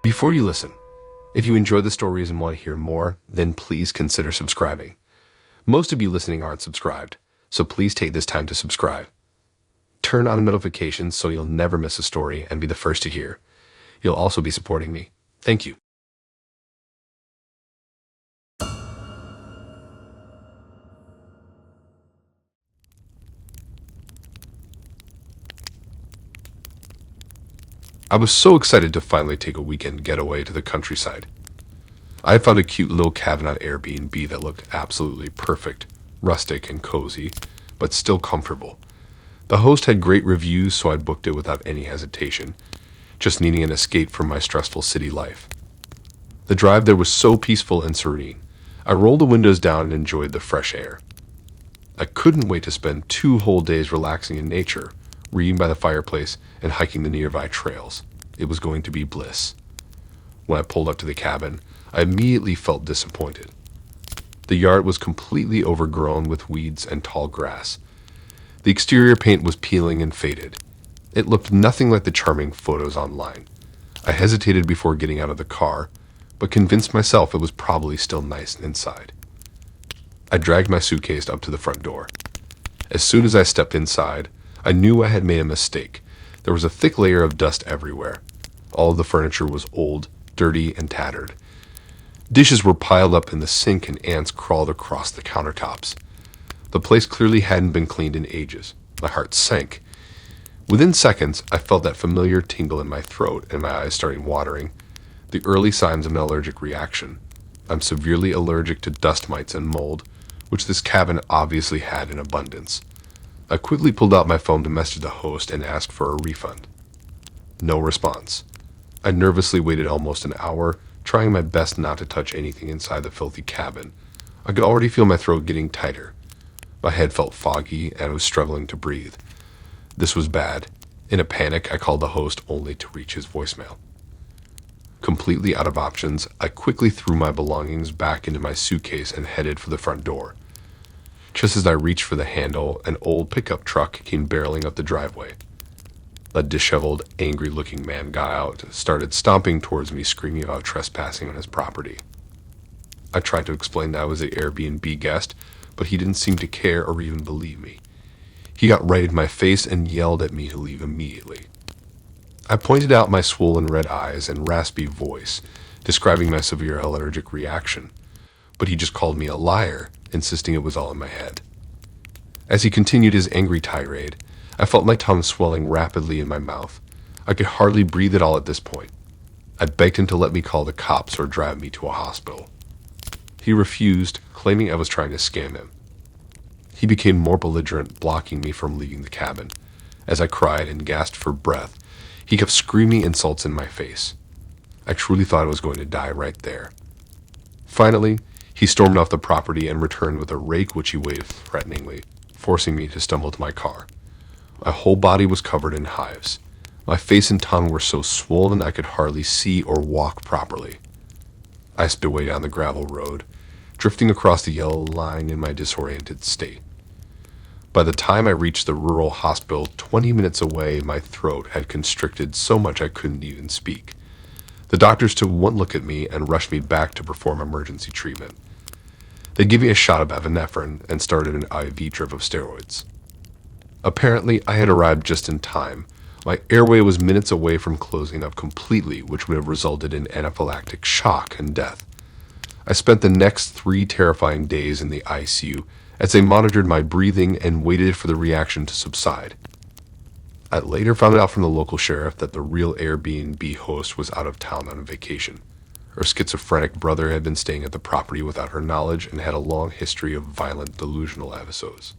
Before you listen, if you enjoy the stories and want to hear more, then please consider subscribing. Most of you listening aren't subscribed, so please take this time to subscribe. Turn on notifications so you'll never miss a story and be the first to hear. You'll also be supporting me. Thank you. I was so excited to finally take a weekend getaway to the countryside. I had found a cute little cabin on Airbnb that looked absolutely perfect, rustic and cozy, but still comfortable. The host had great reviews, so I booked it without any hesitation, just needing an escape from my stressful city life. The drive there was so peaceful and serene. I rolled the windows down and enjoyed the fresh air. I couldn't wait to spend 2 whole days relaxing in nature, reading by the fireplace, and hiking the nearby trails. It was going to be bliss. When I pulled up to the cabin, I immediately felt disappointed. The yard was completely overgrown with weeds and tall grass. The exterior paint was peeling and faded. It looked nothing like the charming photos online. I hesitated before getting out of the car, but convinced myself it was probably still nice inside. I dragged my suitcase up to the front door. As soon as I stepped inside, I knew I had made a mistake. There was a thick layer of dust everywhere. All of the furniture was old, dirty, and tattered. Dishes were piled up in the sink and ants crawled across the countertops. The place clearly hadn't been cleaned in ages. My heart sank. Within seconds, I felt that familiar tingle in my throat and my eyes starting watering. The early signs of an allergic reaction. I'm severely allergic to dust mites and mold, which this cabin obviously had in abundance. I quickly pulled out my phone to message the host and ask for a refund. No response. I nervously waited almost an hour, trying my best not to touch anything inside the filthy cabin. I could already feel my throat getting tighter. My head felt foggy and I was struggling to breathe. This was bad. In a panic, I called the host only to reach his voicemail. Completely out of options, I quickly threw my belongings back into my suitcase and headed for the front door. Just as I reached for the handle, an old pickup truck came barreling up the driveway. A disheveled, angry-looking man got out and started stomping towards me, screaming about trespassing on his property. I tried to explain that I was an Airbnb guest, but he didn't seem to care or even believe me. He got right in my face and yelled at me to leave immediately. I pointed out my swollen red eyes and raspy voice, describing my severe allergic reaction, but he just called me a liar, insisting it was all in my head. As he continued his angry tirade, I felt my tongue swelling rapidly in my mouth. I could hardly breathe at all at this point. I begged him to let me call the cops or drive me to a hospital. He refused, claiming I was trying to scam him. He became more belligerent, blocking me from leaving the cabin. As I cried and gasped for breath, he kept screaming insults in my face. I truly thought I was going to die right there. Finally, he stormed off the property and returned with a rake which he waved threateningly, forcing me to stumble to my car. My whole body was covered in hives. My face and tongue were so swollen I could hardly see or walk properly. I sped away down the gravel road, drifting across the yellow line in my disoriented state. By the time I reached the rural hospital 20 minutes away, my throat had constricted so much I couldn't even speak. The doctors took one look at me and rushed me back to perform emergency treatment. They gave me a shot of epinephrine and started an IV drip of steroids. Apparently, I had arrived just in time. My airway was minutes away from closing up completely, which would have resulted in anaphylactic shock and death. I spent the next 3 terrifying days in the ICU as they monitored my breathing and waited for the reaction to subside. I later found out from the local sheriff that the real Airbnb host was out of town on vacation. Her schizophrenic brother had been staying at the property without her knowledge and had a long history of violent delusional episodes.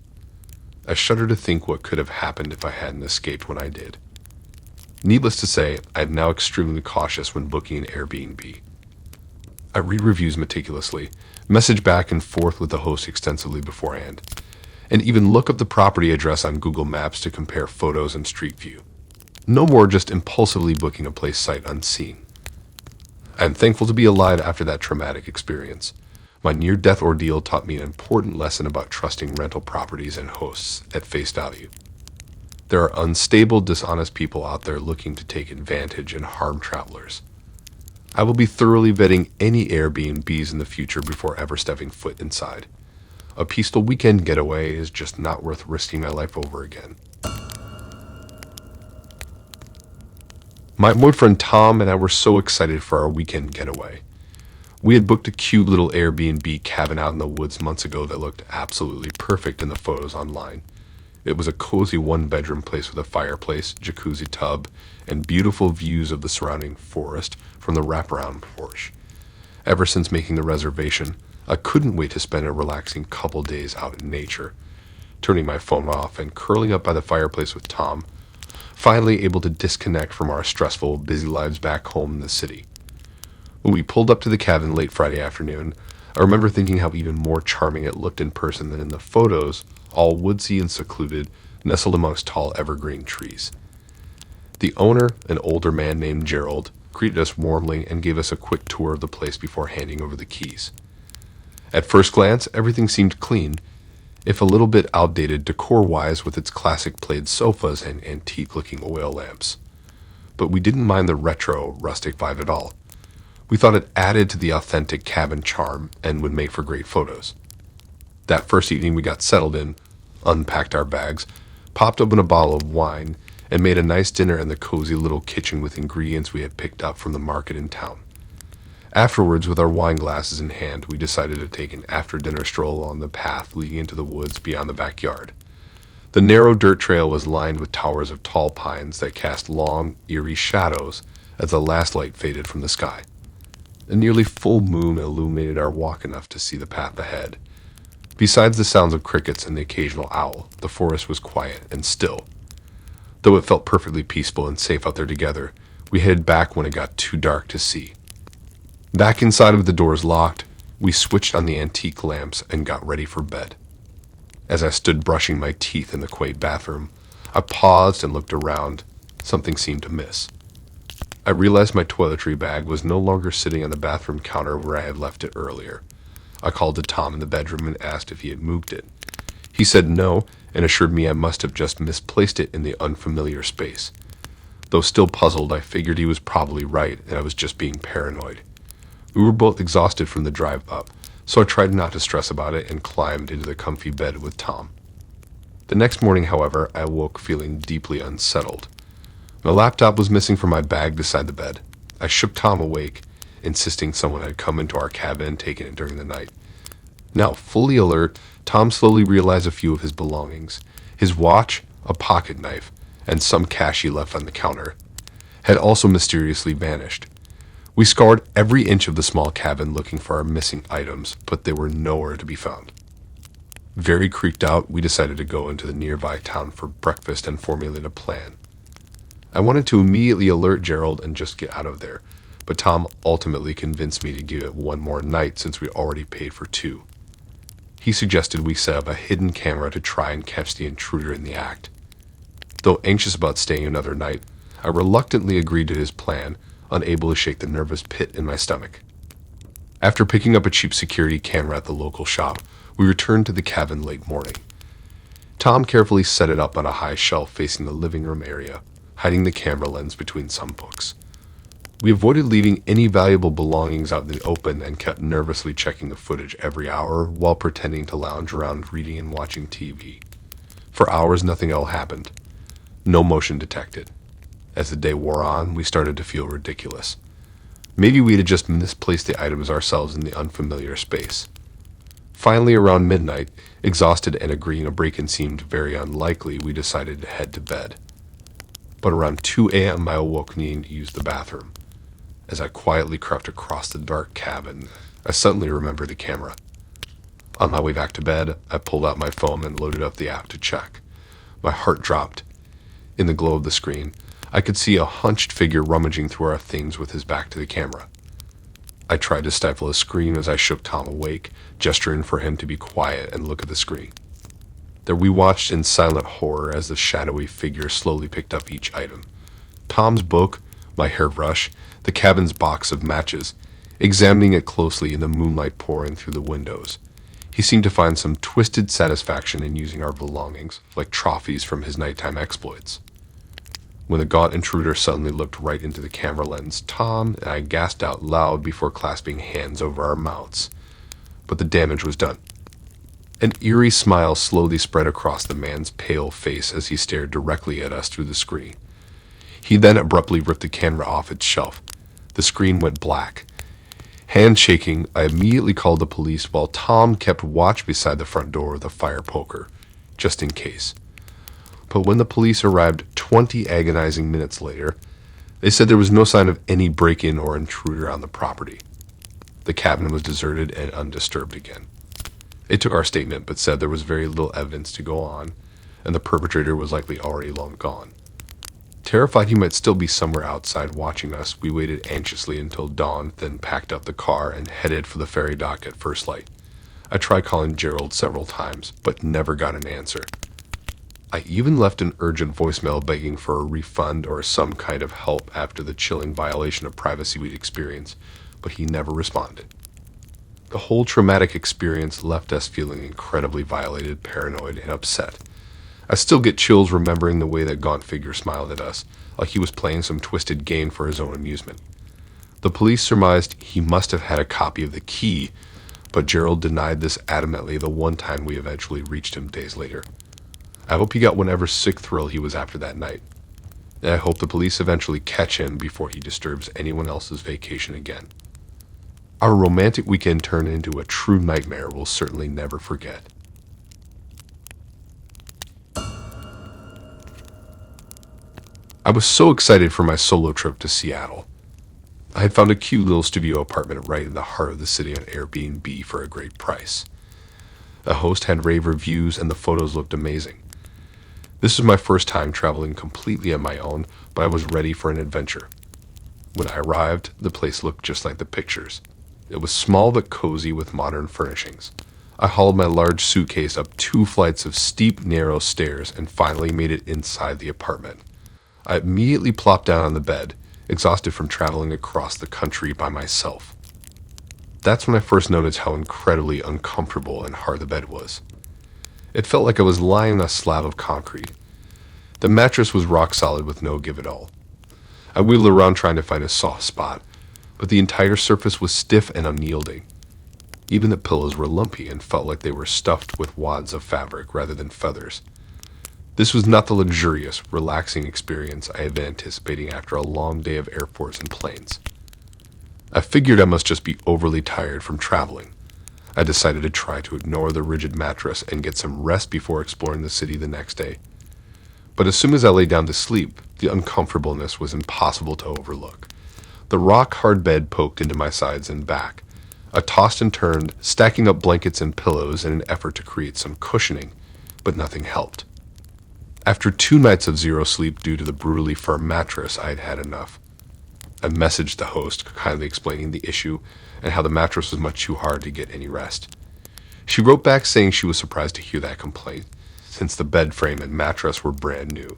I shudder to think what could have happened if I hadn't escaped when I did. Needless to say, I am now extremely cautious when booking an Airbnb. I read reviews meticulously, message back and forth with the host extensively beforehand, and even look up the property address on Google Maps to compare photos and street view. No more just impulsively booking a place sight unseen. I am thankful to be alive after that traumatic experience. My near-death ordeal taught me an important lesson about trusting rental properties and hosts at face value. There are unstable, dishonest people out there looking to take advantage and harm travelers. I will be thoroughly vetting any Airbnbs in the future before ever stepping foot inside. A peaceful weekend getaway is just not worth risking my life over again. My boyfriend Tom and I were so excited for our weekend getaway. We had booked a cute little Airbnb cabin out in the woods months ago that looked absolutely perfect in the photos online. It was a cozy one-bedroom place with a fireplace, jacuzzi tub, and beautiful views of the surrounding forest from the wraparound porch. Ever since making the reservation, I couldn't wait to spend a relaxing couple days out in nature. Turning my phone off and curling up by the fireplace with Tom, finally able to disconnect from our stressful, busy lives back home in the city. When we pulled up to the cabin late Friday afternoon, I remember thinking how even more charming it looked in person than in the photos, all woodsy and secluded, nestled amongst tall evergreen trees. The owner, an older man named Gerald, greeted us warmly and gave us a quick tour of the place before handing over the keys. At first glance, everything seemed clean, if a little bit outdated decor-wise with its classic plaid sofas and antique-looking oil lamps. But we didn't mind the retro, rustic vibe at all. We thought it added to the authentic cabin charm and would make for great photos. That first evening we got settled in, unpacked our bags, popped open a bottle of wine, and made a nice dinner in the cozy little kitchen with ingredients we had picked up from the market in town. Afterwards, with our wine glasses in hand, we decided to take an after-dinner stroll along the path leading into the woods beyond the backyard. The narrow dirt trail was lined with towers of tall pines that cast long, eerie shadows as the last light faded from the sky. A nearly full moon illuminated our walk enough to see the path ahead. Besides the sounds of crickets and the occasional owl, the forest was quiet and still. Though it felt perfectly peaceful and safe out there together, we headed back when it got too dark to see. Back inside with the doors locked, we switched on the antique lamps and got ready for bed. As I stood brushing my teeth in the quaint bathroom, I paused and looked around. Something seemed amiss. I realized my toiletry bag was no longer sitting on the bathroom counter where I had left it earlier. I called to Tom in the bedroom and asked if he had moved it. He said no and assured me I must have just misplaced it in the unfamiliar space. Though still puzzled, I figured he was probably right and I was just being paranoid. We were both exhausted from the drive up, so I tried not to stress about it and climbed into the comfy bed with Tom. The next morning, however, I awoke feeling deeply unsettled. My laptop was missing from my bag beside the bed. I shook Tom awake, insisting someone had come into our cabin and taken it during the night. Now fully alert, Tom slowly realized a few of his belongings. His watch, a pocket knife, and some cash he left on the counter had also mysteriously vanished. We scoured every inch of the small cabin looking for our missing items, but they were nowhere to be found. Very creeped out, we decided to go into the nearby town for breakfast and formulate a plan. I wanted to immediately alert Gerald and just get out of there, but Tom ultimately convinced me to give it one more night since we already paid for 2. He suggested we set up a hidden camera to try and catch the intruder in the act. Though anxious about staying another night, I reluctantly agreed to his plan, unable to shake the nervous pit in my stomach. After picking up a cheap security camera at the local shop, we returned to the cabin late morning. Tom carefully set it up on a high shelf facing the living room area, hiding the camera lens between some books. We avoided leaving any valuable belongings out in the open and kept nervously checking the footage every hour while pretending to lounge around reading and watching TV. For hours, nothing else happened. No motion detected. As the day wore on, we started to feel ridiculous. Maybe we had just misplaced the items ourselves in the unfamiliar space. Finally, around midnight, exhausted and agreeing a break-in seemed very unlikely, we decided to head to bed. But around 2 a.m. I awoke needing to use the bathroom. As I quietly crept across the dark cabin, I suddenly remembered the camera. On my way back to bed, I pulled out my phone and loaded up the app to check. My heart dropped. In the glow of the screen, I could see a hunched figure rummaging through our things with his back to the camera. I tried to stifle a scream as I shook Tom awake, gesturing for him to be quiet and look at the screen. There we watched in silent horror as the shadowy figure slowly picked up each item. Tom's book, my hairbrush, the cabin's box of matches, examining it closely in the moonlight pouring through the windows. He seemed to find some twisted satisfaction in using our belongings, like trophies from his nighttime exploits. When the gaunt intruder suddenly looked right into the camera lens, Tom and I gasped out loud before clasping hands over our mouths. But the damage was done. An eerie smile slowly spread across the man's pale face as he stared directly at us through the screen. He then abruptly ripped the camera off its shelf. The screen went black. Hand shaking, I immediately called the police while Tom kept watch beside the front door with a fire poker, just in case. But when the police arrived 20 agonizing minutes later, they said there was no sign of any break-in or intruder on the property. The cabin was deserted and undisturbed again. They took our statement but said there was very little evidence to go on, and the perpetrator was likely already long gone. Terrified he might still be somewhere outside watching us, we waited anxiously until dawn, then packed up the car and headed for the ferry dock at first light. I tried calling Gerald several times, but never got an answer. I even left an urgent voicemail begging for a refund or some kind of help after the chilling violation of privacy we'd experienced, but he never responded. The whole traumatic experience left us feeling incredibly violated, paranoid, and upset. I still get chills remembering the way that gaunt figure smiled at us, like he was playing some twisted game for his own amusement. The police surmised he must have had a copy of the key, but Gerald denied this adamantly the one time we eventually reached him days later. I hope he got whatever sick thrill he was after that night, and I hope the police eventually catch him before he disturbs anyone else's vacation again. Our romantic weekend turned into a true nightmare we'll certainly never forget. I was so excited for my solo trip to Seattle. I had found a cute little studio apartment right in the heart of the city on Airbnb for a great price. The host had rave reviews and the photos looked amazing. This was my first time traveling completely on my own, but I was ready for an adventure. When I arrived, the place looked just like the pictures. It was small but cozy with modern furnishings. I hauled my large suitcase up 2 flights of steep, narrow stairs and finally made it inside the apartment. I immediately plopped down on the bed, exhausted from traveling across the country by myself. That's when I first noticed how incredibly uncomfortable and hard the bed was. It felt like I was lying on a slab of concrete. The mattress was rock solid with no give at all. I wheeled around trying to find a soft spot, but the entire surface was stiff and unyielding. Even the pillows were lumpy and felt like they were stuffed with wads of fabric rather than feathers. This was not the luxurious, relaxing experience I had been anticipating after a long day of airports and planes. I figured I must just be overly tired from traveling. I decided to try to ignore the rigid mattress and get some rest before exploring the city the next day. But as soon as I lay down to sleep, the uncomfortableness was impossible to overlook. The rock-hard bed poked into my sides and back. I tossed and turned, stacking up blankets and pillows in an effort to create some cushioning, but nothing helped. After 2 nights of zero sleep due to the brutally firm mattress, I had had enough. I messaged the host, kindly explaining the issue and how the mattress was much too hard to get any rest. She wrote back saying she was surprised to hear that complaint, since the bed frame and mattress were brand new.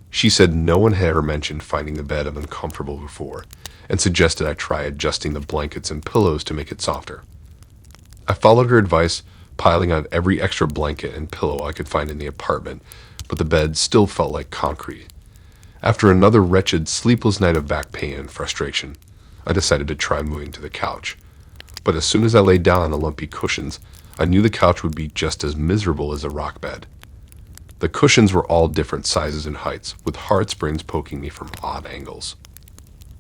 She said no one had ever mentioned finding the bed uncomfortable before, and suggested I try adjusting the blankets and pillows to make it softer. I followed her advice, piling on every extra blanket and pillow I could find in the apartment, but the bed still felt like concrete. After another wretched, sleepless night of back pain and frustration, I decided to try moving to the couch. But as soon as I laid down on the lumpy cushions, I knew the couch would be just as miserable as a rock bed. The cushions were all different sizes and heights, with hard springs poking me from odd angles.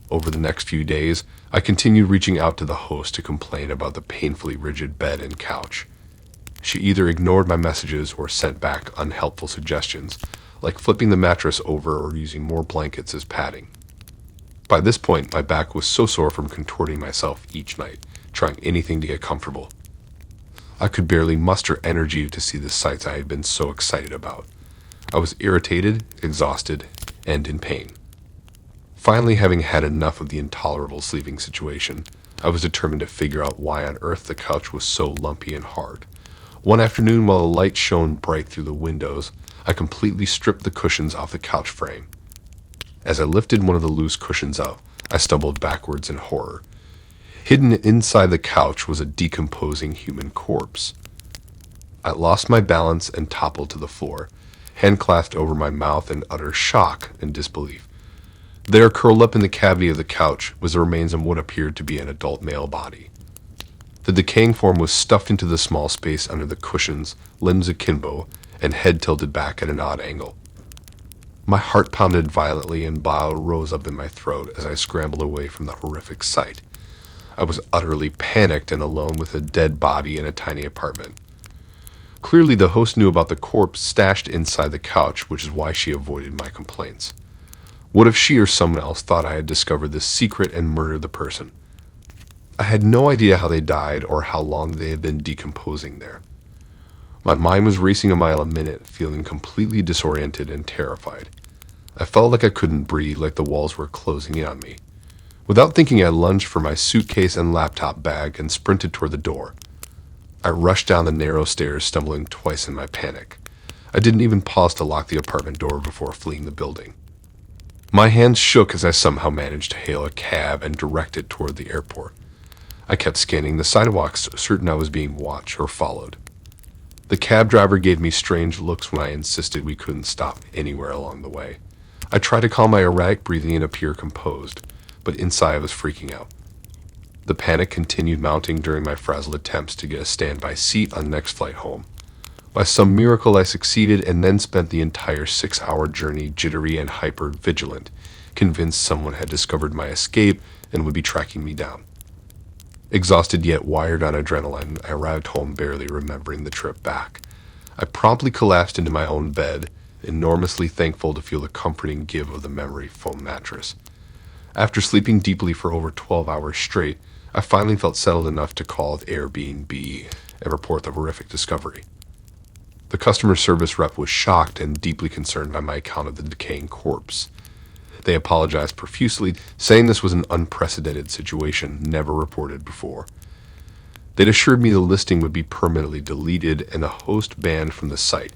Over the next few days, I continued reaching out to the host to complain about the painfully rigid bed and couch. She either ignored my messages or sent back unhelpful suggestions, like flipping the mattress over or using more blankets as padding. By this point, my back was so sore from contorting myself each night, trying anything to get comfortable. I could barely muster energy to see the sights I had been so excited about. I was irritated, exhausted, and in pain. Finally, having had enough of the intolerable sleeping situation, I was determined to figure out why on earth the couch was so lumpy and hard. One afternoon, while the light shone bright through the windows, I completely stripped the cushions off the couch frame. As I lifted one of the loose cushions up, I stumbled backwards in horror. Hidden inside the couch was a decomposing human corpse. I lost my balance and toppled to the floor, hand clasped over my mouth in utter shock and disbelief. There, curled up in the cavity of the couch, was the remains of what appeared to be an adult male body. The decaying form was stuffed into the small space under the cushions, limbs akimbo, and head tilted back at an odd angle. My heart pounded violently and bile rose up in my throat as I scrambled away from the horrific sight. I was utterly panicked and alone with a dead body in a tiny apartment. Clearly, the host knew about the corpse stashed inside the couch, which is why she avoided my complaints. What if she or someone else thought I had discovered this secret and murdered the person? I had no idea how they died or how long they had been decomposing there. My mind was racing a mile a minute, feeling completely disoriented and terrified. I felt like I couldn't breathe, like the walls were closing in on me. Without thinking, I lunged for my suitcase and laptop bag and sprinted toward the door. I rushed down the narrow stairs, stumbling twice in my panic. I didn't even pause to lock the apartment door before fleeing the building. My hands shook as I somehow managed to hail a cab and direct it toward the airport. I kept scanning the sidewalks, certain I was being watched or followed. The cab driver gave me strange looks when I insisted we couldn't stop anywhere along the way. I tried to calm my erratic breathing and appear composed, but inside I was freaking out. The panic continued mounting during my frazzled attempts to get a standby seat on the next flight home. By some miracle, I succeeded and then spent the entire 6-hour journey jittery and hyper-vigilant, convinced someone had discovered my escape and would be tracking me down. Exhausted yet wired on adrenaline, I arrived home barely remembering the trip back. I promptly collapsed into my own bed, enormously thankful to feel the comforting give of the memory foam mattress. After sleeping deeply for over 12 hours straight, I finally felt settled enough to call Airbnb and report the horrific discovery. The customer service rep was shocked and deeply concerned by my account of the decaying corpse. They apologized profusely, saying this was an unprecedented situation never reported before. They'd assured me the listing would be permanently deleted and the host banned from the site.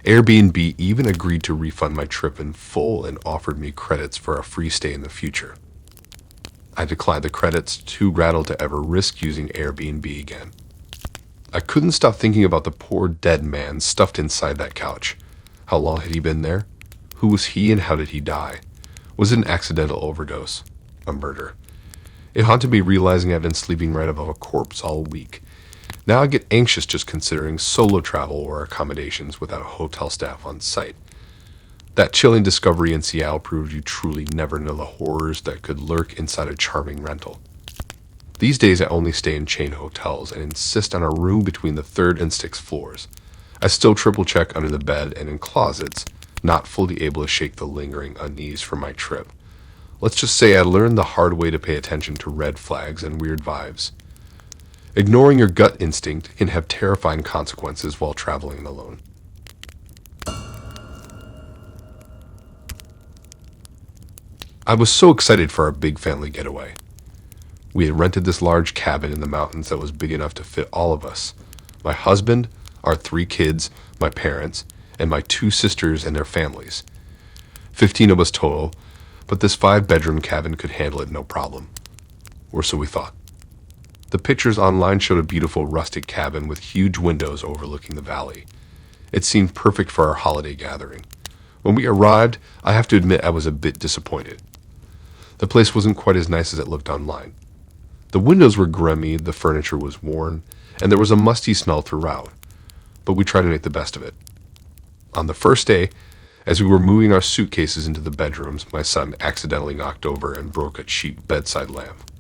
Airbnb even agreed to refund my trip in full and offered me credits for a free stay in the future. I declined the credits, too rattled to ever risk using Airbnb again. I couldn't stop thinking about the poor dead man stuffed inside that couch. How long had he been there? Who was he and how did he die? Was it an accidental overdose? A murder? It haunted me realizing I'd been sleeping right above a corpse all week. Now I get anxious just considering solo travel or accommodations without a hotel staff on site. That chilling discovery in Seattle proved you truly never know the horrors that could lurk inside a charming rental. These days I only stay in chain hotels and insist on a room between the 3rd and 6th floors. I still triple check under the bed and in closets, not fully able to shake the lingering unease from my trip. Let's just say I learned the hard way to pay attention to red flags and weird vibes. Ignoring your gut instinct can have terrifying consequences while traveling alone. I was so excited for our big family getaway. We had rented this large cabin in the mountains that was big enough to fit all of us. My husband, our 3 kids, my parents, and my 2 sisters and their families. 15 of us total, but this 5-bedroom cabin could handle it no problem. Or so we thought. The pictures online showed a beautiful rustic cabin with huge windows overlooking the valley. It seemed perfect for our holiday gathering. When we arrived, I have to admit I was a bit disappointed. The place wasn't quite as nice as it looked online. The windows were grimy, the furniture was worn, and there was a musty smell throughout, but we tried to make the best of it. On the first day, as we were moving our suitcases into the bedrooms, my son accidentally knocked over and broke a cheap bedside lamp.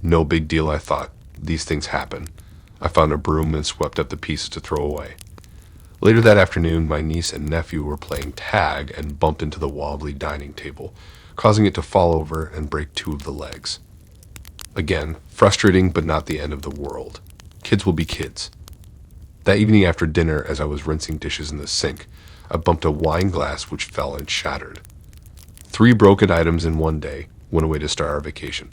No big deal, I thought. These things happen. I found a broom and swept up the pieces to throw away. Later that afternoon, my niece and nephew were playing tag and bumped into the wobbly dining table, causing it to fall over and break 2 of the legs. Again, frustrating but not the end of the world. Kids will be kids. That evening after dinner, as I was rinsing dishes in the sink, I bumped a wine glass which fell and shattered. 3 broken items in one day went away to start our vacation.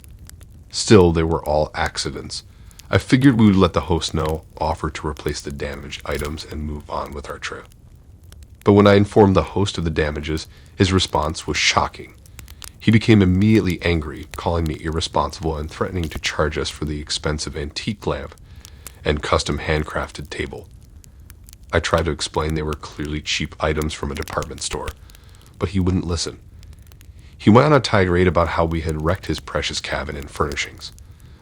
Still, they were all accidents. I figured we would let the host know, offer to replace the damaged items, and move on with our trip. But when I informed the host of the damages, his response was shocking. He became immediately angry, calling me irresponsible and threatening to charge us for the expensive antique lamp and custom handcrafted table. I tried to explain they were clearly cheap items from a department store, but he wouldn't listen. He went on a tirade about how we had wrecked his precious cabin and furnishings.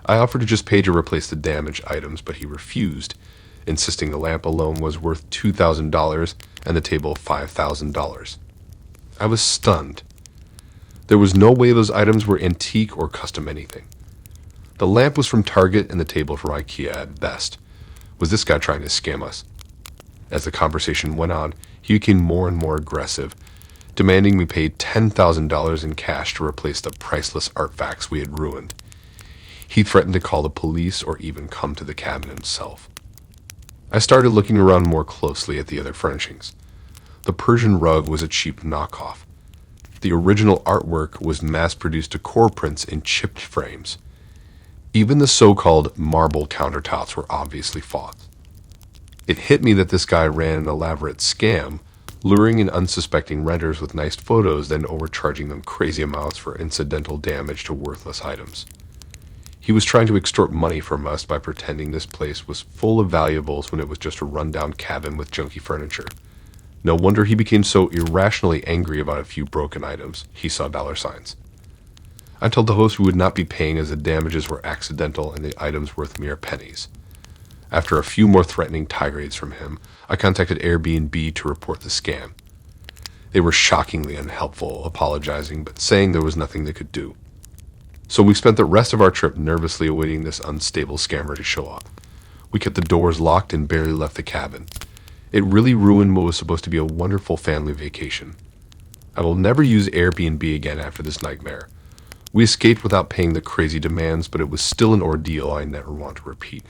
I offered to just pay to replace the damaged items, but he refused, insisting the lamp alone was worth $2,000 and the table $5,000. I was stunned. There was no way those items were antique or custom anything. The lamp was from Target and the table from IKEA at best. Was this guy trying to scam us? As the conversation went on, he became more and more aggressive, demanding we pay $10,000 in cash to replace the priceless artifacts we had ruined. He threatened to call the police or even come to the cabin himself. I started looking around more closely at the other furnishings. The Persian rug was a cheap knockoff. The original artwork was mass-produced decor prints in chipped frames. Even the so-called marble countertops were obviously fought. It hit me that this guy ran an elaborate scam, luring in unsuspecting renters with nice photos, then overcharging them crazy amounts for incidental damage to worthless items. He was trying to extort money from us by pretending this place was full of valuables when it was just a rundown cabin with junky furniture. No wonder he became so irrationally angry about a few broken items. He saw dollar signs. I told the host we would not be paying as the damages were accidental and the items worth mere pennies. After a few more threatening tirades from him, I contacted Airbnb to report the scam. They were shockingly unhelpful, apologizing but saying there was nothing they could do. So we spent the rest of our trip nervously awaiting this unstable scammer to show up. We kept the doors locked and barely left the cabin. It really ruined what was supposed to be a wonderful family vacation. I will never use Airbnb again after this nightmare. We escaped without paying the crazy demands, but it was still an ordeal I never want to repeat.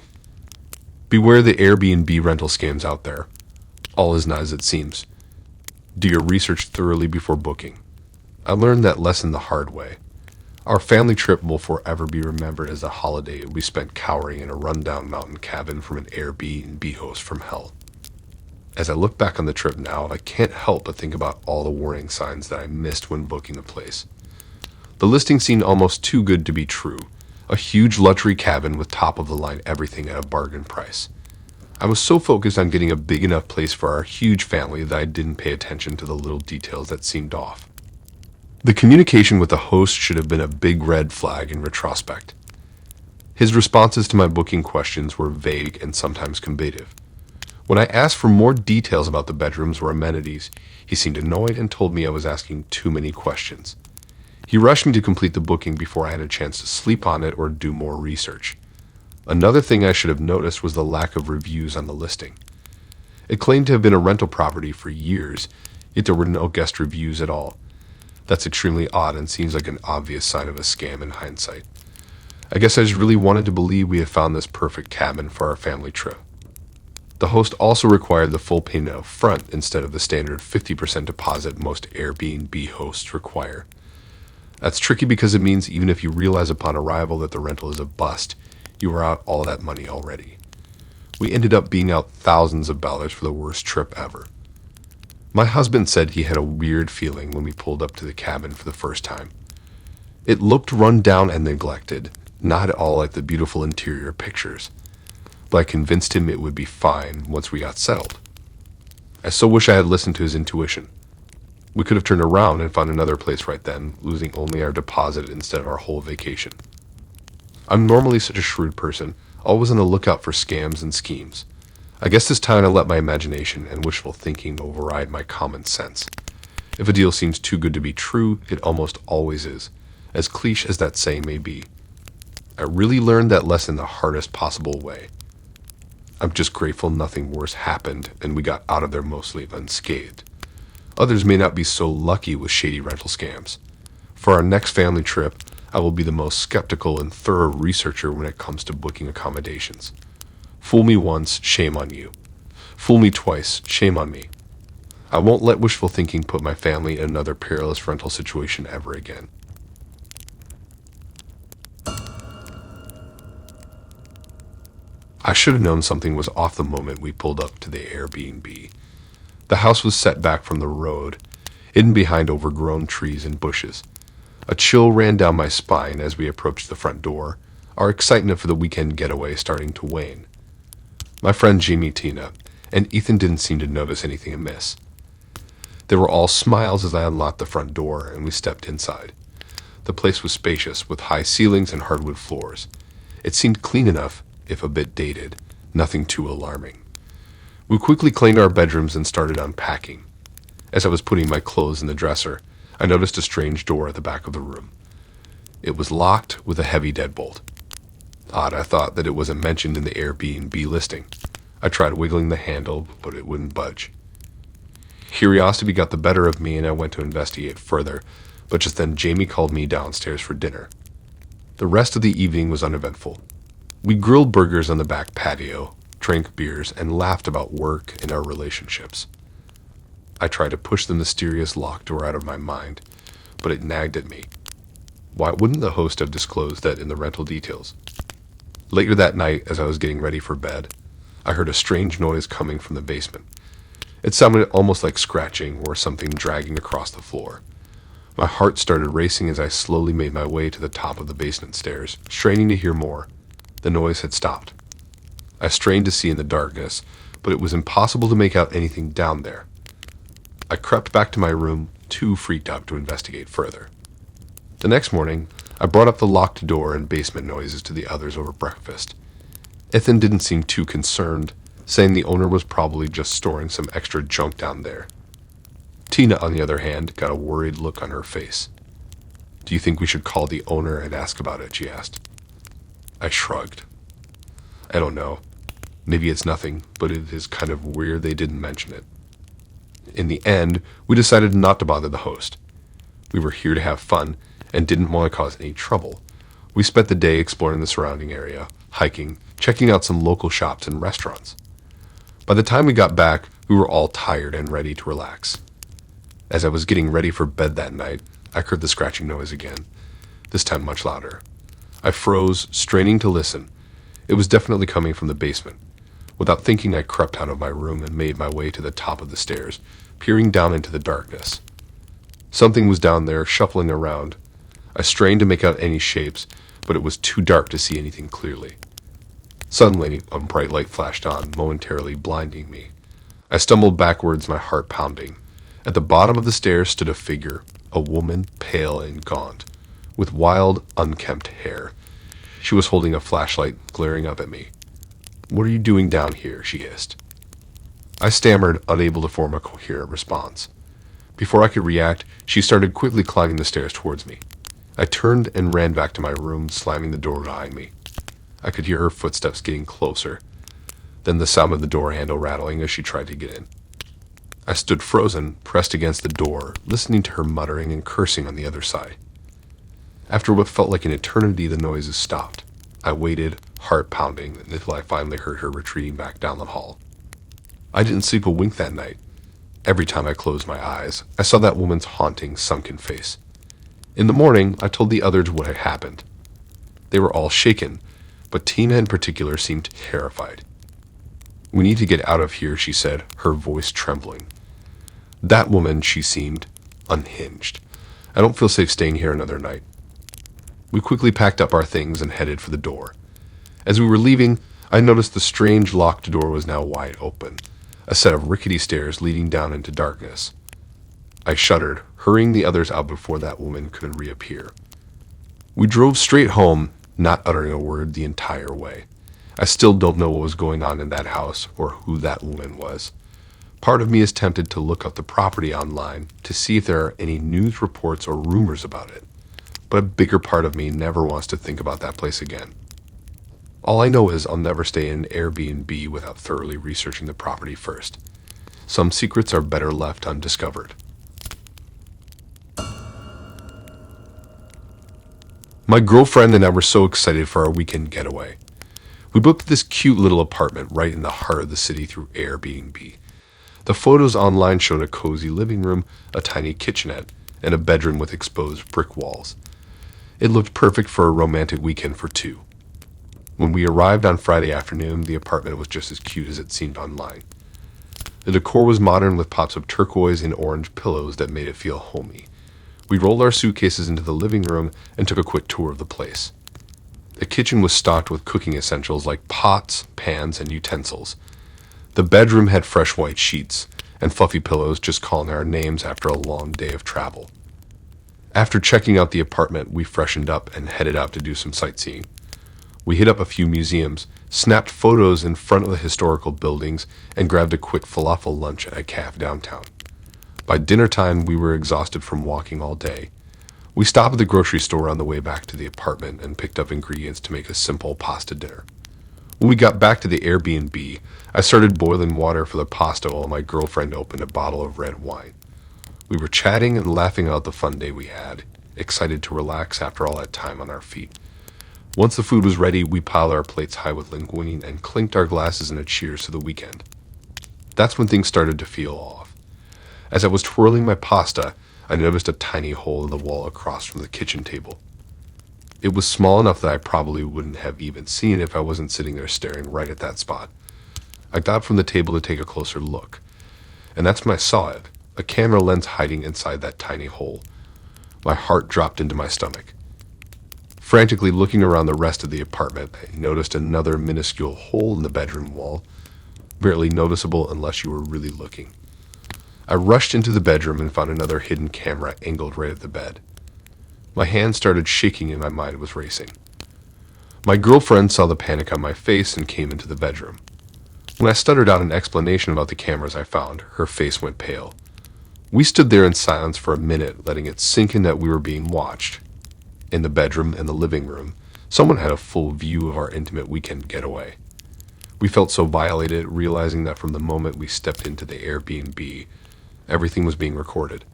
Beware the Airbnb rental scams out there. All is not as it seems. Do your research thoroughly before booking. I learned that lesson the hard way. Our family trip will forever be remembered as a holiday we spent cowering in a rundown mountain cabin from an Airbnb host from hell. As I look back on the trip now, I can't help but think about all the warning signs that I missed when booking the place. The listing seemed almost too good to be true. A huge luxury cabin with top-of-the-line everything at a bargain price. I was so focused on getting a big enough place for our huge family that I didn't pay attention to the little details that seemed off. The communication with the host should have been a big red flag in retrospect. His responses to my booking questions were vague and sometimes combative. When I asked for more details about the bedrooms or amenities, he seemed annoyed and told me I was asking too many questions. He rushed me to complete the booking before I had a chance to sleep on it or do more research. Another thing I should have noticed was the lack of reviews on the listing. It claimed to have been a rental property for years, yet there were no guest reviews at all. That's extremely odd and seems like an obvious sign of a scam in hindsight. I guess I just really wanted to believe we had found this perfect cabin for our family trip. The host also required the full payment up front instead of the standard 50% deposit most Airbnb hosts require. That's tricky because it means even if you realize upon arrival that the rental is a bust, you are out all that money already. We ended up being out thousands of dollars for the worst trip ever. My husband said he had a weird feeling when we pulled up to the cabin for the first time. It looked run down and neglected, not at all like the beautiful interior pictures. But I convinced him it would be fine once we got settled. I so wish I had listened to his intuition. We could have turned around and found another place right then, losing only our deposit instead of our whole vacation. I'm normally such a shrewd person, always on the lookout for scams and schemes. I guess this time I let my imagination and wishful thinking override my common sense. If a deal seems too good to be true, it almost always is, as cliché as that saying may be. I really learned that lesson the hardest possible way. I'm just grateful nothing worse happened and we got out of there mostly unscathed. Others may not be so lucky with shady rental scams. For our next family trip, I will be the most skeptical and thorough researcher when it comes to booking accommodations. Fool me once, shame on you. Fool me twice, shame on me. I won't let wishful thinking put my family in another perilous rental situation ever again. I should have known something was off the moment we pulled up to the Airbnb. The house was set back from the road, hidden behind overgrown trees and bushes. A chill ran down my spine as we approached the front door, our excitement for the weekend getaway starting to wane. My friend Jamie Tina, and Ethan didn't seem to notice anything amiss. They were all smiles as I unlocked the front door and we stepped inside. The place was spacious, with high ceilings and hardwood floors. It seemed clean enough, if a bit dated, nothing too alarming. We quickly cleaned our bedrooms and started unpacking. As I was putting my clothes in the dresser, I noticed a strange door at the back of the room. It was locked with a heavy deadbolt. Odd, I thought that it wasn't mentioned in the Airbnb listing. I tried wiggling the handle, but it wouldn't budge. Curiosity got the better of me and I went to investigate further, but just then Jamie called me downstairs for dinner. The rest of the evening was uneventful. We grilled burgers on the back patio, drank beers, and laughed about work and our relationships. I tried to push the mysterious locked door out of my mind, but it nagged at me. Why wouldn't the host have disclosed that in the rental details? Later that night, as I was getting ready for bed, I heard a strange noise coming from the basement. It sounded almost like scratching or something dragging across the floor. My heart started racing as I slowly made my way to the top of the basement stairs, straining to hear more. The noise had stopped. I strained to see in the darkness, but it was impossible to make out anything down there. I crept back to my room, too freaked out to investigate further. The next morning, I brought up the locked door and basement noises to the others over breakfast. Ethan didn't seem too concerned, saying the owner was probably just storing some extra junk down there. Tina, on the other hand, got a worried look on her face. "Do you think we should call the owner and ask about it?" she asked. I shrugged. "I don't know. Maybe it's nothing, but it is kind of weird they didn't mention it." In the end, we decided not to bother the host. We were here to have fun and didn't want to cause any trouble. We spent the day exploring the surrounding area, hiking, checking out some local shops and restaurants. By the time we got back, we were all tired and ready to relax. As I was getting ready for bed that night, I heard the scratching noise again, this time much louder. I froze, straining to listen. It was definitely coming from the basement. Without thinking, I crept out of my room and made my way to the top of the stairs, peering down into the darkness. Something was down there, shuffling around. I strained to make out any shapes, but it was too dark to see anything clearly. Suddenly, a bright light flashed on, momentarily blinding me. I stumbled backwards, my heart pounding. At the bottom of the stairs stood a figure, a woman, pale and gaunt, with wild, unkempt hair. She was holding a flashlight, glaring up at me. "What are you doing down here?" she hissed. I stammered, unable to form a coherent response. Before I could react, she started quickly climbing the stairs towards me. I turned and ran back to my room, slamming the door behind me. I could hear her footsteps getting closer, then the sound of the door handle rattling as she tried to get in. I stood frozen, pressed against the door, listening to her muttering and cursing on the other side. After what felt like an eternity, the noises stopped. I waited, heart pounding, until I finally heard her retreating back down the hall. I didn't sleep a wink that night. Every time I closed my eyes, I saw that woman's haunting, sunken face. In the morning, I told the others what had happened. They were all shaken, but Tina in particular seemed terrified. "We need to get out of here," she said, her voice trembling. That woman, she seemed unhinged. "I don't feel safe staying here another night." We quickly packed up our things and headed for the door. As we were leaving, I noticed the strange locked door was now wide open, a set of rickety stairs leading down into darkness. I shuddered, hurrying the others out before that woman could reappear. We drove straight home, not uttering a word the entire way. I still don't know what was going on in that house or who that woman was. Part of me is tempted to look up the property online to see if there are any news reports or rumors about it, but a bigger part of me never wants to think about that place again. All I know is I'll never stay in an Airbnb without thoroughly researching the property first. Some secrets are better left undiscovered. My girlfriend and I were so excited for our weekend getaway. We booked this cute little apartment right in the heart of the city through Airbnb. The photos online showed a cozy living room, a tiny kitchenette, and a bedroom with exposed brick walls. It looked perfect for a romantic weekend for two. When we arrived on Friday afternoon, the apartment was just as cute as it seemed online. The decor was modern with pops of turquoise and orange pillows that made it feel homey. We rolled our suitcases into the living room and took a quick tour of the place. The kitchen was stocked with cooking essentials like pots, pans, and utensils. The bedroom had fresh white sheets and fluffy pillows just calling our names after a long day of travel. After checking out the apartment, we freshened up and headed out to do some sightseeing. We hit up a few museums, snapped photos in front of the historical buildings, and grabbed a quick falafel lunch at a cafe downtown. By dinner time, we were exhausted from walking all day. We stopped at the grocery store on the way back to the apartment and picked up ingredients to make a simple pasta dinner. When we got back to the Airbnb, I started boiling water for the pasta while my girlfriend opened a bottle of red wine. We were chatting and laughing about the fun day we had, excited to relax after all that time on our feet. Once the food was ready, we piled our plates high with linguine and clinked our glasses in a cheers to the weekend. That's when things started to feel off. As I was twirling my pasta, I noticed a tiny hole in the wall across from the kitchen table. It was small enough that I probably wouldn't have even seen it if I wasn't sitting there staring right at that spot. I got up from the table to take a closer look, and that's when I saw it, a camera lens hiding inside that tiny hole. My heart dropped into my stomach. Frantically looking around the rest of the apartment, I noticed another minuscule hole in the bedroom wall, barely noticeable unless you were really looking. I rushed into the bedroom and found another hidden camera angled right at the bed. My hands started shaking and my mind was racing. My girlfriend saw the panic on my face and came into the bedroom. When I stuttered out an explanation about the cameras I found, her face went pale. We stood there in silence for a minute, letting it sink in that we were being watched. In the bedroom and the living room, someone had a full view of our intimate weekend getaway. We felt so violated, realizing that from the moment we stepped into the Airbnb, everything was being recorded.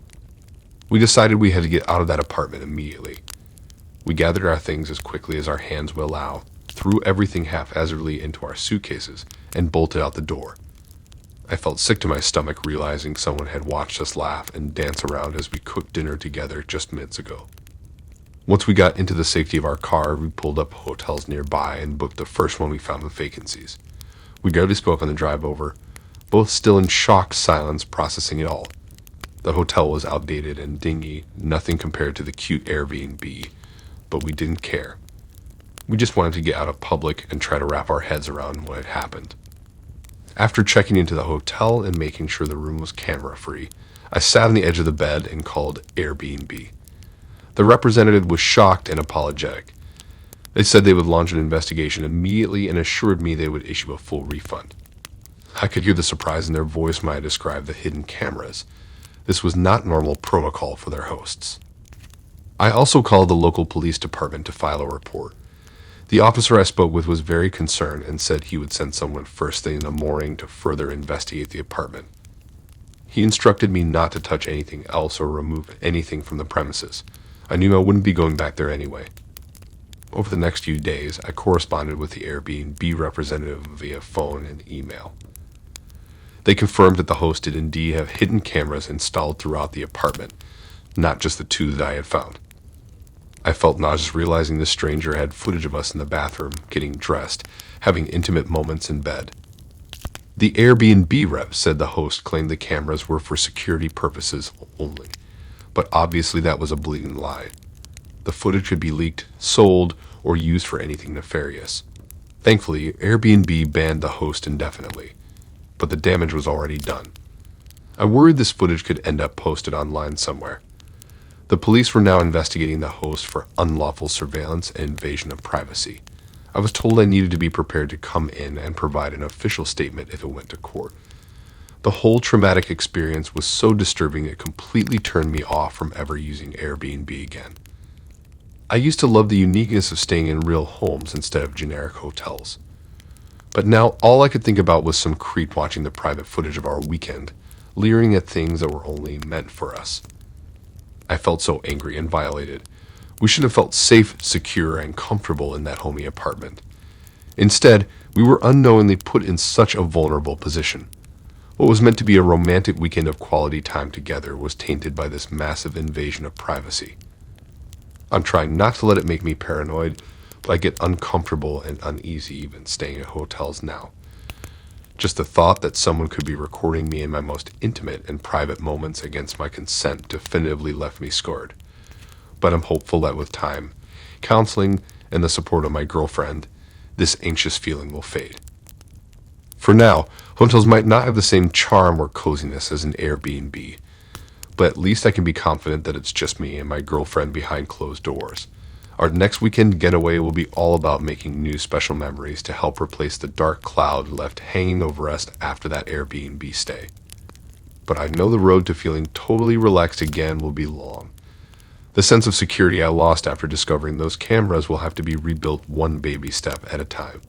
We decided we had to get out of that apartment immediately. We gathered our things as quickly as our hands would allow, threw everything haphazardly into our suitcases, and bolted out the door. I felt sick to my stomach realizing someone had watched us laugh and dance around as we cooked dinner together just minutes ago. Once we got into the safety of our car, we pulled up hotels nearby and booked the first one we found with vacancies. We barely spoke on the drive over, both still in shocked silence processing it all. The hotel was outdated and dingy, nothing compared to the cute Airbnb, but we didn't care. We just wanted to get out of public and try to wrap our heads around what had happened. After checking into the hotel and making sure the room was camera-free, I sat on the edge of the bed and called Airbnb. The representative was shocked and apologetic. They said they would launch an investigation immediately and assured me they would issue a full refund. I could hear the surprise in their voice when I described the hidden cameras. This was not normal protocol for their hosts. I also called the local police department to file a report. The officer I spoke with was very concerned and said he would send someone first thing in the morning to further investigate the apartment. He instructed me not to touch anything else or remove anything from the premises. I knew I wouldn't be going back there anyway. Over the next few days, I corresponded with the Airbnb representative via phone and email. They confirmed that the host did indeed have hidden cameras installed throughout the apartment, not just the two that I had found. I felt nauseous realizing this stranger had footage of us in the bathroom, getting dressed, having intimate moments in bed. The Airbnb rep said the host claimed the cameras were for security purposes only, but obviously that was a blatant lie. The footage could be leaked, sold, or used for anything nefarious. Thankfully, Airbnb banned the host indefinitely, but the damage was already done. I worried this footage could end up posted online somewhere. The police were now investigating the host for unlawful surveillance and invasion of privacy. I was told I needed to be prepared to come in and provide an official statement if it went to court. The whole traumatic experience was so disturbing it completely turned me off from ever using Airbnb again. I used to love the uniqueness of staying in real homes instead of generic hotels. But now all I could think about was some creep watching the private footage of our weekend, leering at things that were only meant for us. I felt so angry and violated. We should have felt safe, secure, and comfortable in that homey apartment. Instead, we were unknowingly put in such a vulnerable position. What was meant to be a romantic weekend of quality time together was tainted by this massive invasion of privacy. I'm trying not to let it make me paranoid, but I get uncomfortable and uneasy even staying at hotels now. Just the thought that someone could be recording me in my most intimate and private moments against my consent definitively left me scarred. But I'm hopeful that with time, counseling, and the support of my girlfriend, this anxious feeling will fade. For now, hotels might not have the same charm or coziness as an Airbnb, but at least I can be confident that it's just me and my girlfriend behind closed doors. Our next weekend getaway will be all about making new special memories to help replace the dark cloud left hanging over us after that Airbnb stay. But I know the road to feeling totally relaxed again will be long. The sense of security I lost after discovering those cameras will have to be rebuilt one baby step at a time.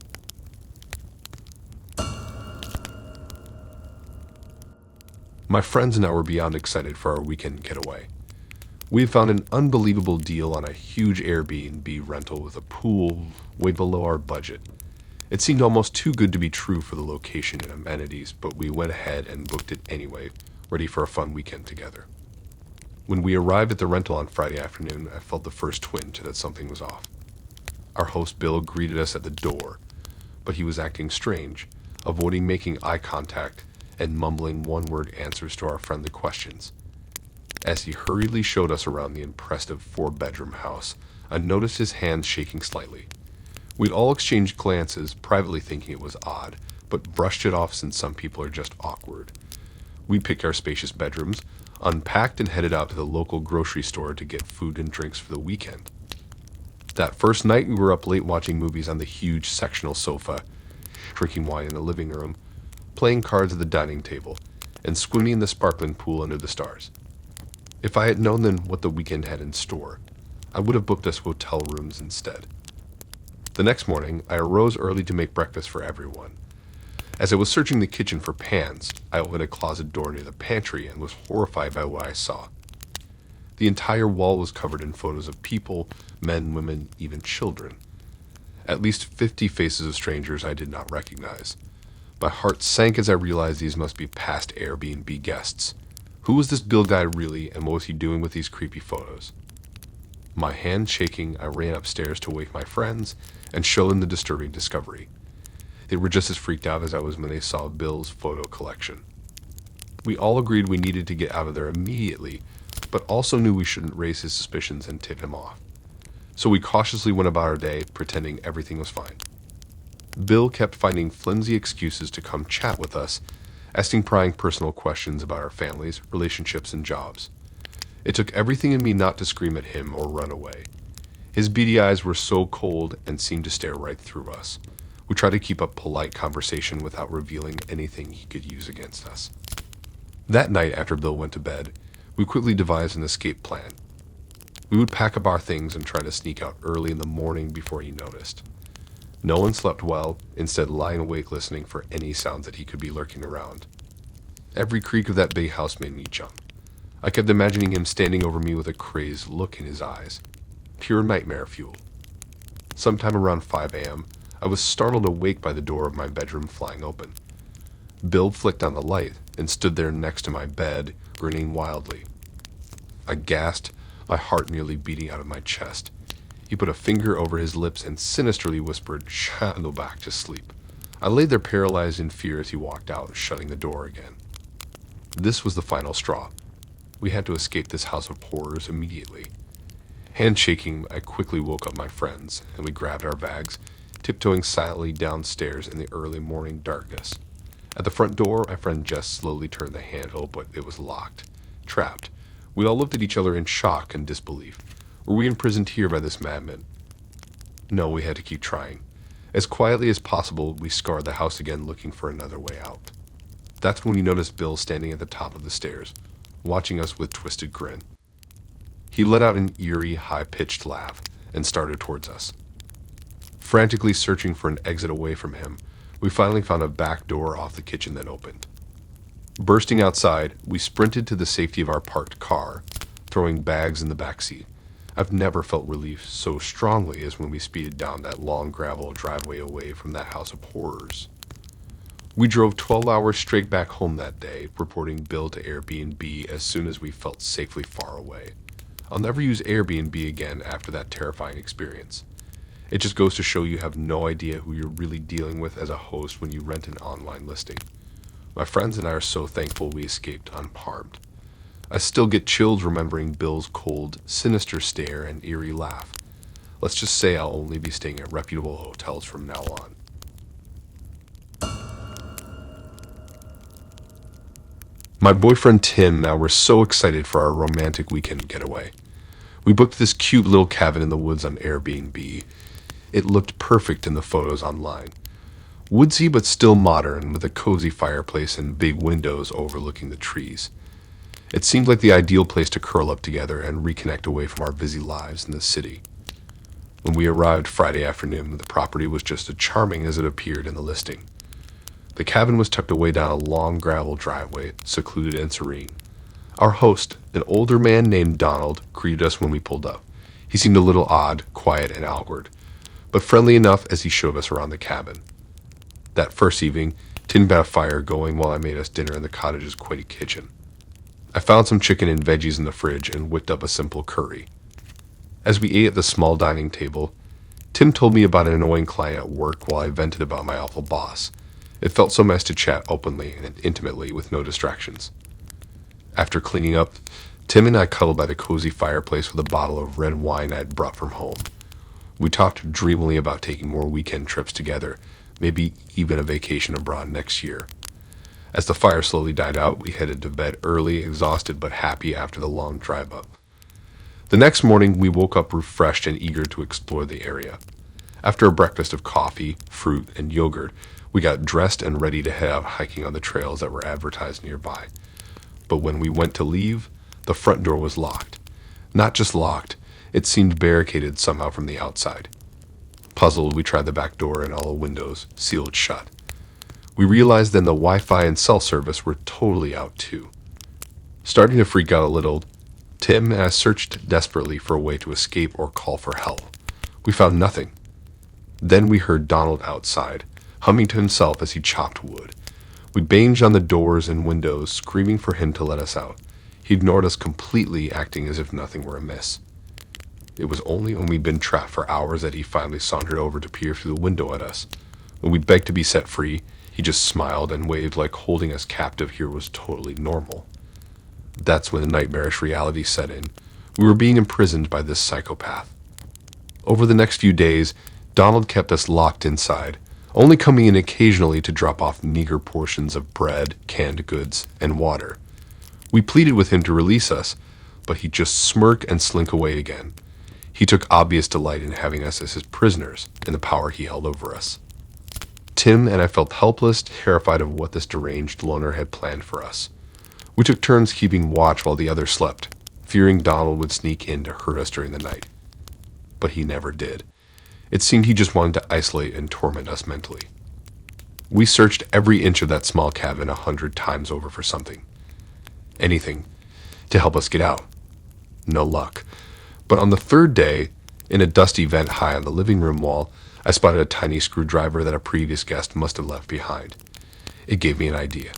My friends and I were beyond excited for our weekend getaway. We had found an unbelievable deal on a huge Airbnb rental with a pool way below our budget. It seemed almost too good to be true for the location and amenities, but we went ahead and booked it anyway, ready for a fun weekend together. When we arrived at the rental on Friday afternoon, I felt the first twinge that something was off. Our host Bill greeted us at the door, but he was acting strange, avoiding making eye contact and mumbling one-word answers to our friendly questions. As he hurriedly showed us around the impressive four-bedroom house, I noticed his hands shaking slightly. We'd all exchanged glances, privately thinking it was odd, but brushed it off since some people are just awkward. We picked our spacious bedrooms, unpacked and headed out to the local grocery store to get food and drinks for the weekend. That first night, we were up late watching movies on the huge sectional sofa, drinking wine in the living room, playing cards at the dining table, and swimming in the sparkling pool under the stars. If I had known then what the weekend had in store, I would have booked us hotel rooms instead. The next morning, I arose early to make breakfast for everyone. As I was searching the kitchen for pans, I opened a closet door near the pantry and was horrified by what I saw. The entire wall was covered in photos of people, men, women, even children. At least 50 faces of strangers I did not recognize. My heart sank as I realized these must be past Airbnb guests. Who was this Bill guy really, and what was he doing with these creepy photos? My hand shaking, I ran upstairs to wake my friends and show them the disturbing discovery. They were just as freaked out as I was when they saw Bill's photo collection. We all agreed we needed to get out of there immediately, but also knew we shouldn't raise his suspicions and tip him off. So we cautiously went about our day, pretending everything was fine. Bill kept finding flimsy excuses to come chat with us, asking prying personal questions about our families, relationships, and jobs. It took everything in me not to scream at him or run away. His beady eyes were so cold and seemed to stare right through us. We tried to keep up polite conversation without revealing anything he could use against us. That night, after Bill went to bed, we quickly devised an escape plan. We would pack up our things and try to sneak out early in the morning before he noticed. No one slept well, instead lying awake listening for any sounds that he could be lurking around. Every creak of that big house made me jump. I kept imagining him standing over me with a crazed look in his eyes. Pure nightmare fuel. Sometime around 5 a.m., I was startled awake by the door of my bedroom flying open. Bill flicked on the light and stood there next to my bed, grinning wildly. I gasped, my heart nearly beating out of my chest. He put a finger over his lips and sinisterly whispered, "Go back to sleep." I lay there paralyzed in fear as he walked out, shutting the door again. This was the final straw. We had to escape this house of horrors immediately. Handshaking, I quickly woke up my friends, and we grabbed our bags, tiptoeing silently downstairs in the early morning darkness. At the front door, my friend Jess slowly turned the handle, but it was locked. Trapped. We all looked at each other in shock and disbelief. Were we imprisoned here by this madman? No, we had to keep trying. As quietly as possible, we scoured the house again looking for another way out. That's when we noticed Bill standing at the top of the stairs, watching us with twisted grin. He let out an eerie, high-pitched laugh and started towards us. Frantically searching for an exit away from him, we finally found a back door off the kitchen that opened. Bursting outside, we sprinted to the safety of our parked car, throwing bags in the back seat. I've never felt relief so strongly as when we speeded down that long gravel driveway away from that house of horrors. We drove 12 hours straight back home that day, reporting Bill to Airbnb as soon as we felt safely far away. I'll never use Airbnb again after that terrifying experience. It just goes to show you have no idea who you're really dealing with as a host when you rent an online listing. My friends and I are so thankful we escaped unharmed. I still get chills remembering Bill's cold, sinister stare and eerie laugh. Let's just say I'll only be staying at reputable hotels from now on. My boyfriend Tim and I were so excited for our romantic weekend getaway. We booked this cute little cabin in the woods on Airbnb. It looked perfect in the photos online. Woodsy but still modern, with a cozy fireplace and big windows overlooking the trees. It seemed like the ideal place to curl up together and reconnect away from our busy lives in the city. When we arrived Friday afternoon, the property was just as charming as it appeared in the listing. The cabin was tucked away down a long gravel driveway, secluded and serene. Our host, an older man named Donald, greeted us when we pulled up. He seemed a little odd, quiet, and awkward, but friendly enough as he showed us around the cabin. That first evening, Tim got a fire going while I made us dinner in the cottage's quaint kitchen. I found some chicken and veggies in the fridge and whipped up a simple curry. As we ate at the small dining table, Tim told me about an annoying client at work while I vented about my awful boss. It felt so nice to chat openly and intimately with no distractions. After cleaning up, Tim and I cuddled by the cozy fireplace with a bottle of red wine I had brought from home. We talked dreamily about taking more weekend trips together, maybe even a vacation abroad next year. As the fire slowly died out, we headed to bed early, exhausted but happy after the long drive up. The next morning, we woke up refreshed and eager to explore the area. After a breakfast of coffee, fruit, and yogurt, we got dressed and ready to head out hiking on the trails that were advertised nearby. But when we went to leave, the front door was locked. Not just locked, it seemed barricaded somehow from the outside. Puzzled, we tried the back door and all the windows, sealed shut. We realized then the Wi-Fi and cell service were totally out too. Starting to freak out a little, Tim and I searched desperately for a way to escape or call for help. We found nothing. Then we heard Donald outside, humming to himself as he chopped wood. We banged on the doors and windows, screaming for him to let us out. He ignored us completely, acting as if nothing were amiss. It was only when we'd been trapped for hours that he finally sauntered over to peer through the window at us. When we begged to be set free, he just smiled and waved like holding us captive here was totally normal. That's when the nightmarish reality set in. We were being imprisoned by this psychopath. Over the next few days, Donald kept us locked inside, only coming in occasionally to drop off meager portions of bread, canned goods, and water. We pleaded with him to release us, but he'd just smirk and slink away again. He took obvious delight in having us as his prisoners and the power he held over us. Tim and I felt helpless, terrified of what this deranged loner had planned for us. We took turns keeping watch while the others slept, fearing Donald would sneak in to hurt us during the night. But he never did. It seemed he just wanted to isolate and torment us mentally. We searched every inch of that small cabin 100 times over for something. Anything to help us get out. No luck. But on the third day, in a dusty vent high on the living room wall, I spotted a tiny screwdriver that a previous guest must have left behind. It gave me an idea.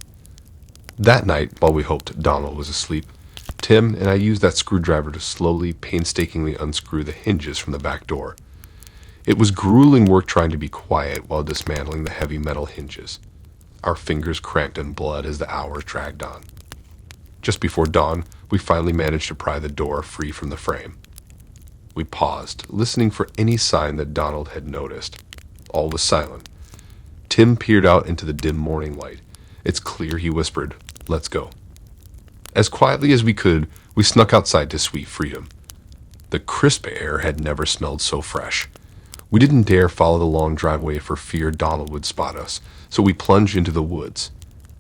That night, while we hoped Donald was asleep, Tim and I used that screwdriver to slowly, painstakingly unscrew the hinges from the back door. It was grueling work trying to be quiet while dismantling the heavy metal hinges. Our fingers cramped in blood as the hours dragged on. Just before dawn, we finally managed to pry the door free from the frame. We paused, listening for any sign that Donald had noticed. All was silent. Tim peered out into the dim morning light. It's clear, he whispered, "Let's go." As quietly as we could, we snuck outside to sweet freedom. The crisp air had never smelled so fresh. We didn't dare follow the long driveway for fear Donald would spot us, so we plunged into the woods.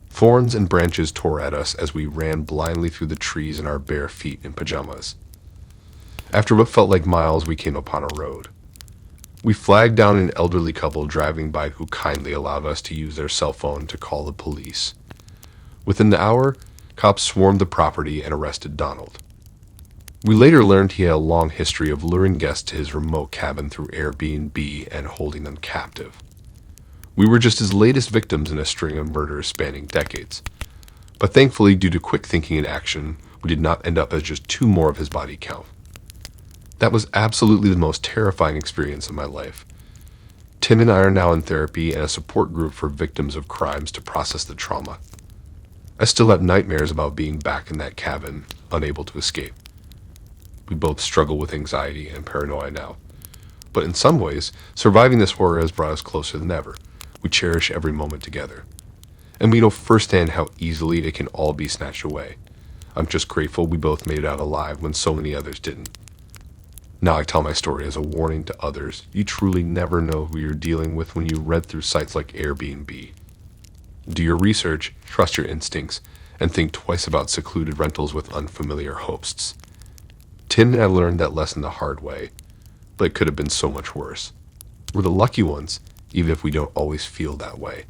Thorns and branches tore at us as we ran blindly through the trees in our bare feet and pajamas. After what felt like miles, we came upon a road. We flagged down an elderly couple driving by who kindly allowed us to use their cell phone to call the police. Within the hour, cops swarmed the property and arrested Donald. We later learned he had a long history of luring guests to his remote cabin through Airbnb and holding them captive. We were just his latest victims in a string of murders spanning decades. But thankfully, due to quick thinking and action, we did not end up as just two more of his body count. That was absolutely the most terrifying experience of my life. Tim and I are now in therapy and a support group for victims of crimes to process the trauma. I still have nightmares about being back in that cabin, unable to escape. We both struggle with anxiety and paranoia now. But in some ways, surviving this horror has brought us closer than ever. We cherish every moment together. and we know firsthand how easily it can all be snatched away. I'm just grateful we both made it out alive when so many others didn't. Now I tell my story as a warning to others. You truly never know who you're dealing with when you read through sites like Airbnb. Do your research, trust your instincts, and think twice about secluded rentals with unfamiliar hosts. Tim and I learned that lesson the hard way, but it could have been so much worse. We're the lucky ones, even if we don't always feel that way.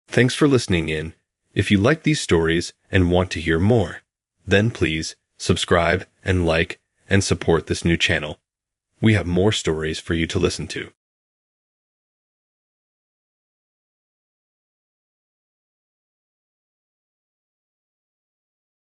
Thanks for listening in. If you like these stories and want to hear more, then please subscribe and like and support this new channel. We have more stories for you to listen to.